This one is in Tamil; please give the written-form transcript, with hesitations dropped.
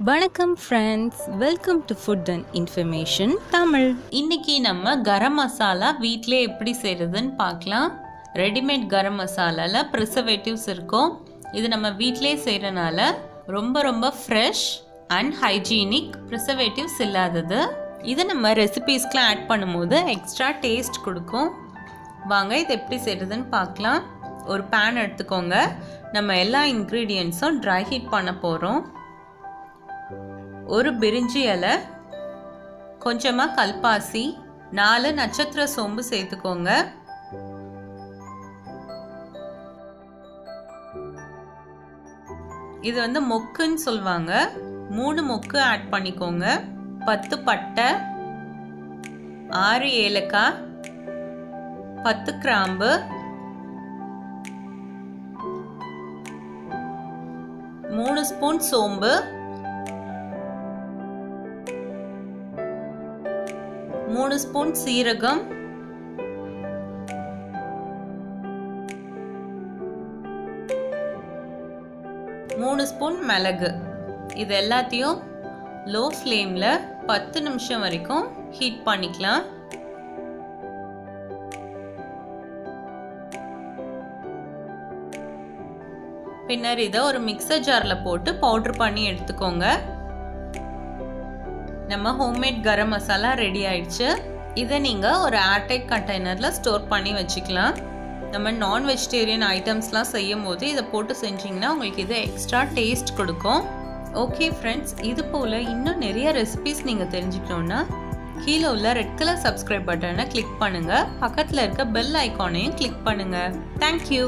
வணக்கம் friends, welcome to food and information Tamil. இன்னைக்கு நம்ம கரம் மசாலா வீட்டிலே எப்படி செய்கிறதுன்னு பார்க்கலாம். ரெடிமேட் கரம் மசாலாவில் ப்ரிசர்வேட்டிவ்ஸ் இருக்கும். இது நம்ம வீட்டிலே செய்கிறனால ரொம்ப ஃப்ரெஷ் அண்ட் ஹைஜீனிக், ப்ரிசர்வேட்டிவ்ஸ் இல்லாதது. இதை நம்ம ரெசிபீஸ்க்கெலாம் ஆட் பண்ணும்போது எக்ஸ்ட்ரா டேஸ்ட் கொடுக்கும். வாங்க இது எப்படி செய்கிறதுன்னு பார்க்கலாம். ஒரு பேன் எடுத்துக்கோங்க. நம்ம எல்லா இன்க்ரீடியன்ட்ஸும் ட்ரை ஹீட் பண்ண போகிறோம். ஒரு பிரிஞ்சி இலை, கொஞ்சமாக கல்பாசி, 4 நட்சத்திர சோம்பு சேர்த்துக்கோங்க. இது மொக்குன்னு சொல்லுவாங்க. 3 மொக்கு ஆட் பண்ணிக்கோங்க. 10 பட்டை, 6 ஏலக்காய், 10 கிராம்பு, 3 ஸ்பூன் சோம்பு, 3 ஸ்பூன் சீரகம், 3 ஸ்பூன் மிளகு. இது எல்லாத்தையும் லோ ஃப்ளேமில் 10 நிமிஷம் வரைக்கும் ஹீட் பண்ணிக்கலாம். பின்னர் இதை ஒரு மிக்சர் ஜாரில் போட்டு பவுடர் பண்ணி எடுத்துக்கோங்க. நம்ம ஹோம்மேட் கரம் மசாலா ரெடி ஆயிடுச்சு. இதை நீங்கள் ஒரு ஏர்டைட் கண்டெய்னரில் ஸ்டோர் பண்ணி வச்சுக்கலாம். நம்ம நான் வெஜிடேரியன் ஐட்டம்ஸ்லாம் செய்யும் போது இதை போட்டு செஞ்சிங்கன்னா உங்களுக்கு இது எக்ஸ்ட்ரா டேஸ்ட் கொடுக்கும். ஓகே ஃப்ரெண்ட்ஸ், இது போல் இன்னும் நிறைய ரெசிபிஸ் நீங்கள் தெரிஞ்சுக்கணுன்னா கீழே உள்ள ரெட் கலர் சப்ஸ்கிரைப் பட்டனை கிளிக் பண்ணுங்கள். பக்கத்தில் இருக்க பெல் ஐக்கானையும் கிளிக் பண்ணுங்கள். தேங்க்யூ.